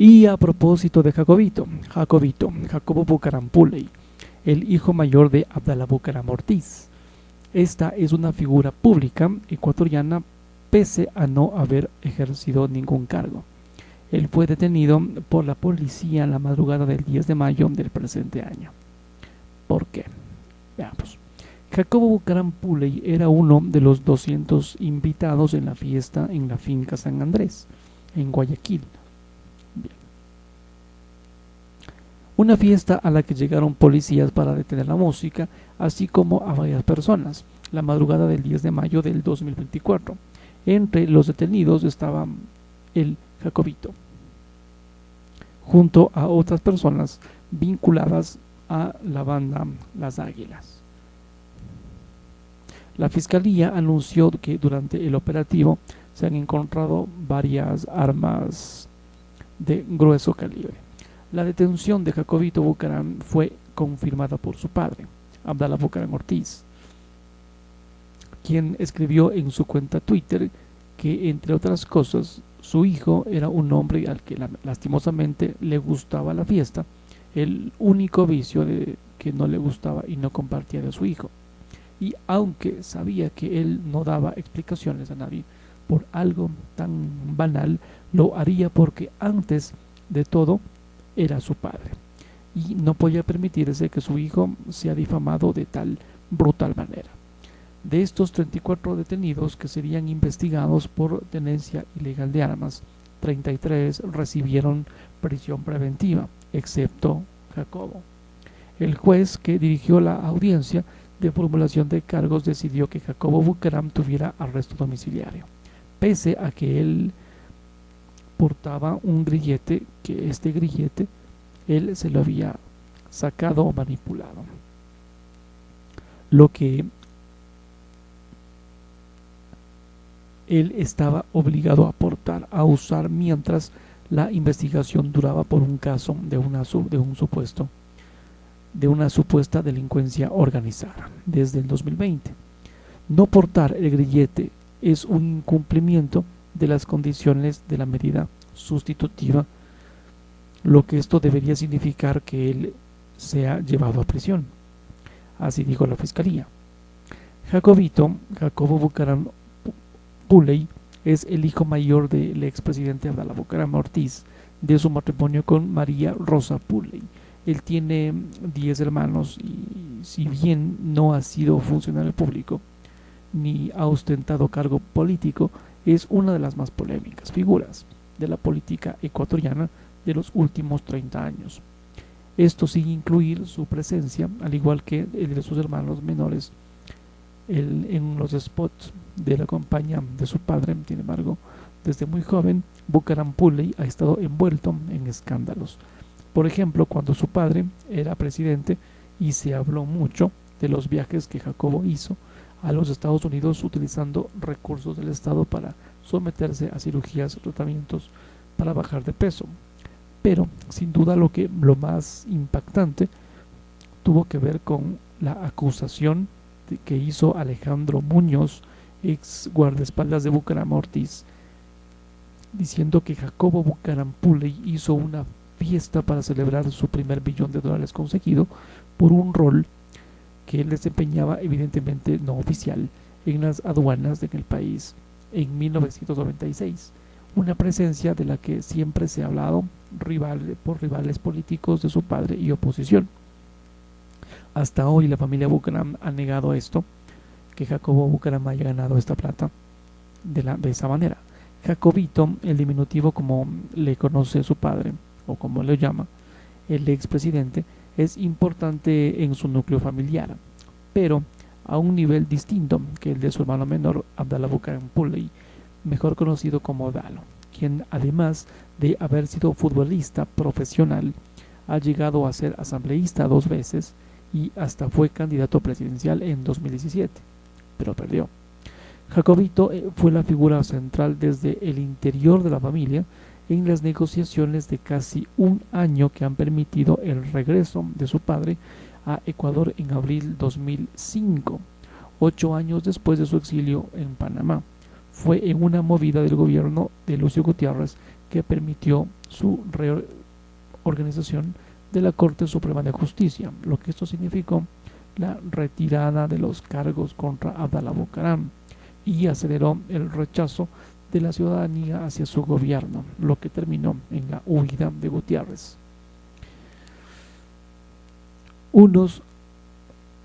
Y a propósito de Jacobo Bucaram Puley, el hijo mayor de Abdalá Bucaram Ortiz. Esta es una figura pública ecuatoriana pese a no haber ejercido ningún cargo. Él fue detenido por la policía en la madrugada del 10 de mayo del presente año. ¿Por qué? Veamos. Jacobo Bucaram Puley era uno de los 200 invitados en la fiesta en la finca San Andrés, en Guayaquil. Bien. Una fiesta a la que llegaron policías para detener la música, así como a varias personas, la madrugada del 10 de mayo del 2024. Entre los detenidos estaba el Jacobito, junto a otras personas vinculadas a la banda Las Águilas. La fiscalía anunció que durante el operativo se han encontrado varias armas de grueso calibre. La detención de Jacobito Bucaram fue confirmada por su padre, Abdalá Bucaram Ortiz, quien escribió en su cuenta Twitter que, entre otras cosas, su hijo era un hombre al que lastimosamente le gustaba la fiesta, el único vicio de que no le gustaba y no compartía de su hijo. Y aunque sabía que él no daba explicaciones a nadie por algo tan banal, lo haría porque antes de todo era su padre y no podía permitirse que su hijo sea difamado de tal brutal manera. De estos 34 detenidos que serían investigados por tenencia ilegal de armas, 33 recibieron prisión preventiva, excepto Jacobo. El juez que dirigió la audiencia de formulación de cargos decidió que Jacobo Bucaram tuviera arresto domiciliario, pese a que él portaba un grillete, que este grillete él se lo había sacado o manipulado, lo que él estaba obligado a portar, a usar mientras la investigación duraba por un caso de una supuesta delincuencia organizada desde el 2020. No portar el grillete es un incumplimiento de las condiciones de la medida sustitutiva, lo que esto debería significar que él sea llevado a prisión. Así dijo la fiscalía. Jacobo Bucaram Puley, es el hijo mayor del expresidente Abdalá Bucaram Ortiz, de su matrimonio con María Rosa Puley. Él tiene 10 hermanos y, si bien no ha sido funcionario público ni ha ostentado cargo político, es una de las más polémicas figuras de la política ecuatoriana de los últimos 30 años. Esto sin incluir su presencia, al igual que el de sus hermanos menores, en los spots de la campaña de su padre. Sin embargo, desde muy joven, Bucaram Puley ha estado envuelto en escándalos. Por ejemplo, cuando su padre era presidente y se habló mucho de los viajes que Jacobo hizo a los Estados Unidos utilizando recursos del Estado para someterse a cirugías, tratamientos para bajar de peso. Pero, sin duda, lo más impactante tuvo que ver con la acusación que hizo Alejandro Muñoz, ex guardaespaldas de Bucaram Ortiz, diciendo que Jacobo Bucaram Puley hizo una fiesta para celebrar su primer $1.000.000 conseguido por un rol que él desempeñaba, evidentemente no oficial, en las aduanas del país en 1996, una presencia de la que siempre se ha hablado por rivales políticos de su padre y oposición. Hasta hoy la familia Bucaram ha negado esto, que Jacobo Bucaram haya ganado esta plata de esa manera. Jacobito, el diminutivo como le conoce su padre, o como lo llama el expresidente, es importante en su núcleo familiar, pero a un nivel distinto que el de su hermano menor, Abdalá Bucaram Puley, mejor conocido como Dalo, quien además de haber sido futbolista profesional, ha llegado a ser asambleísta 2 veces y hasta fue candidato presidencial en 2017, pero perdió. Jacobito fue la figura central desde el interior de la familia en las negociaciones de casi un año que han permitido el regreso de su padre a Ecuador en abril 2005, 8 años después de su exilio en Panamá. Fue en una movida del gobierno de Lucio Gutiérrez que permitió su reorganización de la Corte Suprema de Justicia, lo que esto significó la retirada de los cargos contra Abdalá Bucaram y aceleró el rechazo de la ciudadanía hacia su gobierno, lo que terminó en la huida de Gutiérrez. Unos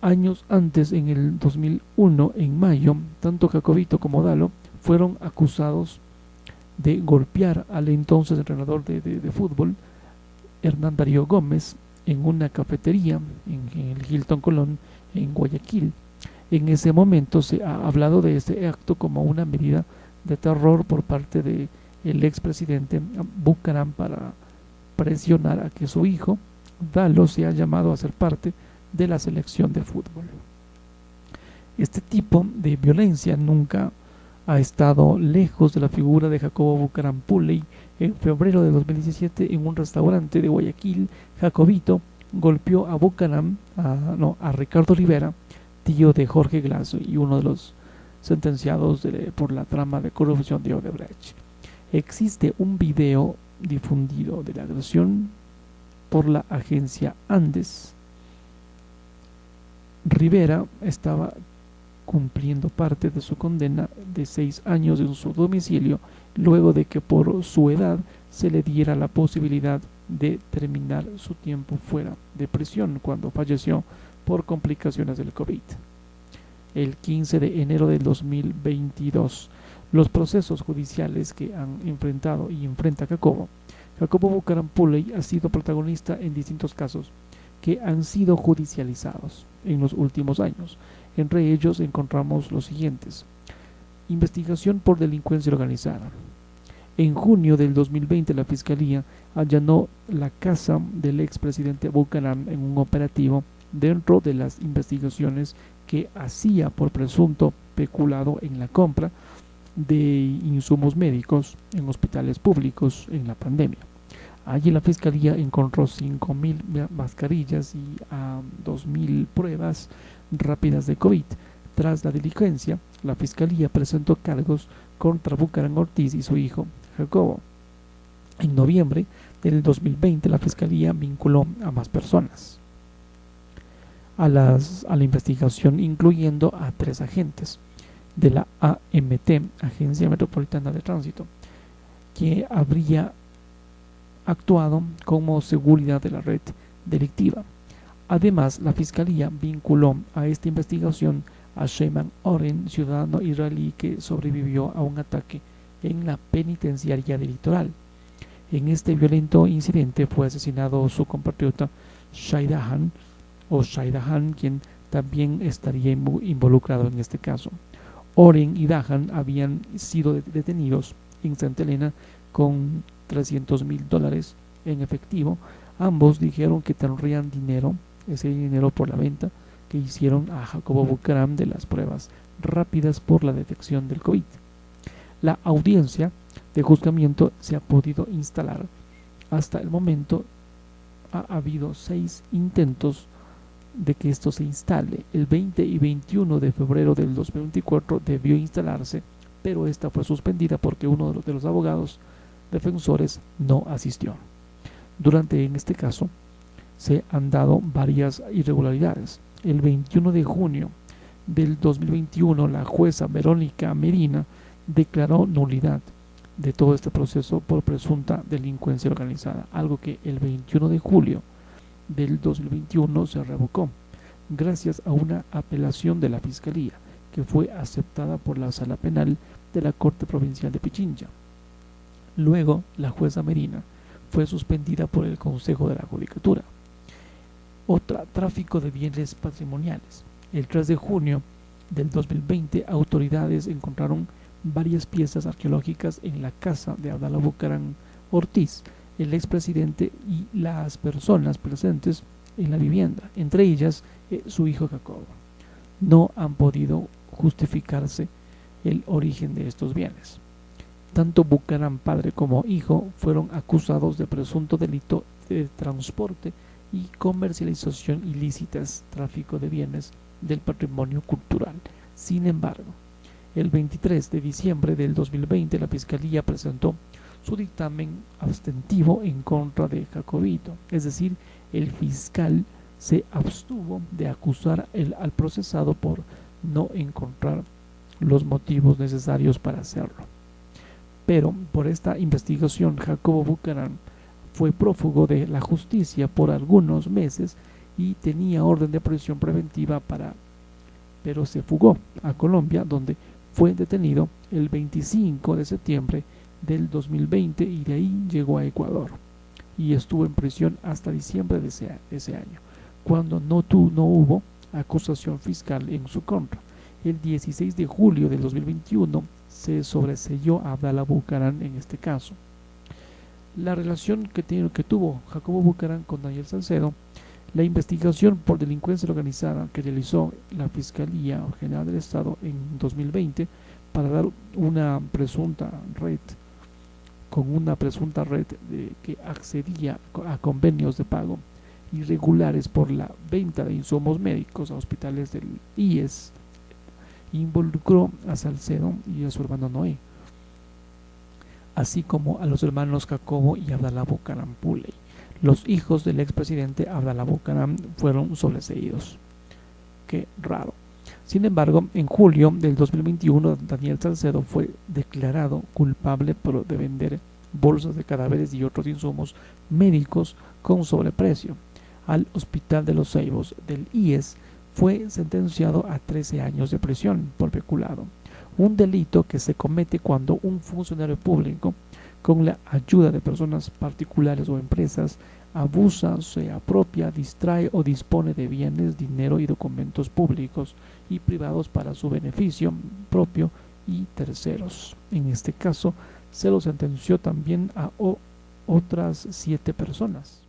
años antes, en el 2001, en mayo, tanto Jacobito como Dalo fueron acusados de golpear al entonces entrenador de fútbol, Hernán Darío Gómez, en una cafetería en el Hilton Colón, en Guayaquil. En ese momento se ha hablado de este acto como una medida de terror por parte del expresidente Bucaram para presionar a que su hijo, Dalo, sea llamado a ser parte de la selección de fútbol. Este tipo de violencia nunca ha estado lejos de la figura de Jacobo Bucaram Puley. En febrero de 2017, en un restaurante de Guayaquil, Jacobito golpeó a Bucaram, a Ricardo Rivera, tío de Jorge Glass y uno de los sentenciados por la trama de corrupción de Odebrecht. Existe un video difundido de la agresión por la agencia Andes. Rivera estaba cumpliendo parte de su condena de 6 años en su domicilio, luego de que por su edad se le diera la posibilidad de terminar su tiempo fuera de prisión cuando falleció por complicaciones del COVID. El 15 de enero del 2022, los procesos judiciales que han enfrentado y enfrenta Jacobo Bucaram Puley ha sido protagonista en distintos casos que han sido judicializados en los últimos años. Entre ellos encontramos los siguientes: investigación por delincuencia organizada. En junio del 2020, la Fiscalía allanó la casa del expresidente Bucaram en un operativo dentro de las investigaciones que hacía por presunto peculado en la compra de insumos médicos en hospitales públicos en la pandemia. Allí la Fiscalía encontró 5.000 mascarillas y 2.000 pruebas rápidas de COVID. Tras la diligencia, la Fiscalía presentó cargos contra Bucaram Ortiz y su hijo Jacobo. En noviembre del 2020, la Fiscalía vinculó a más personas a la investigación, incluyendo a 3 agentes de la AMT, Agencia Metropolitana de Tránsito, que habría actuado como seguridad de la red delictiva. Además, la Fiscalía vinculó a esta investigación a Sheyman Oren, ciudadano israelí que sobrevivió a un ataque en la penitenciaría del Litoral. En este violento incidente fue asesinado su compatriota Shai Dahan, quien también estaría involucrado en este caso. Oren y Dahan habían sido detenidos en Santa Elena con $300,000 en efectivo. Ambos dijeron que tendrían ese dinero por la venta que hicieron a Jacobo Bucaram de las pruebas rápidas por la detección del COVID. La audiencia de juzgamiento se ha podido instalar. Hasta el momento ha habido 6 intentos de que esto se instale. El 20 y 21 de febrero del 2024 debió instalarse, pero esta fue suspendida porque uno de los abogados defensores no asistió. En este caso se han dado varias irregularidades. El 21 de junio del 2021, la jueza Verónica Medina declaró nulidad de todo este proceso por presunta delincuencia organizada, algo que el 21 de julio del 2021 se revocó gracias a una apelación de la Fiscalía que fue aceptada por la Sala Penal de la Corte Provincial de Pichincha. Luego, la jueza Medina fue suspendida por el Consejo de la Judicatura. Tráfico de bienes patrimoniales. El 3 de junio del 2020, autoridades encontraron varias piezas arqueológicas en la casa de Abdalá Bucaram Ortiz, el expresidente, y las personas presentes en la vivienda, entre ellas su hijo Jacobo. No han podido justificarse el origen de estos bienes. Tanto Bucaram padre como hijo fueron acusados de presunto delito de transporte y comercialización ilícitas, tráfico de bienes del patrimonio cultural. Sin embargo, el 23 de diciembre del 2020 la Fiscalía presentó su dictamen abstentivo en contra de Jacobito, es decir, el fiscal se abstuvo de acusar al procesado por no encontrar los motivos necesarios para hacerlo. Pero por esta investigación, Jacobo Bucaram fue prófugo de la justicia por algunos meses y tenía orden de prisión preventiva pero se fugó a Colombia, donde fue detenido el 25 de septiembre del 2020 y de ahí llegó a Ecuador y estuvo en prisión hasta diciembre de ese año, cuando no hubo acusación fiscal en su contra. El 16 de julio del 2021 se sobreseyó a Abdalá Bucaram en este caso. La relación que tuvo Jacobo Bucaram con Daniel Salcedo, la investigación por delincuencia organizada que realizó la Fiscalía General del Estado en 2020 para dar una presunta red que accedía a convenios de pago irregulares por la venta de insumos médicos a hospitales del IES, involucró a Salcedo y a su hermano Noé, así como a los hermanos Jacobo y Abdalá Bucaram Puley. Los hijos del expresidente Abdalá Bucaram fueron sobreseídos. Qué raro. Sin embargo, en julio del 2021, Daniel Salcedo fue declarado culpable de vender bolsas de cadáveres y otros insumos médicos con sobreprecio al Hospital de los Ceibos del IES. Fue sentenciado a 13 años de prisión por peculado, un delito que se comete cuando un funcionario público, con la ayuda de personas particulares o empresas, abusa, se apropia, distrae o dispone de bienes, dinero y documentos públicos y privados para su beneficio propio y terceros. En este caso, se lo sentenció también a otras 7 personas.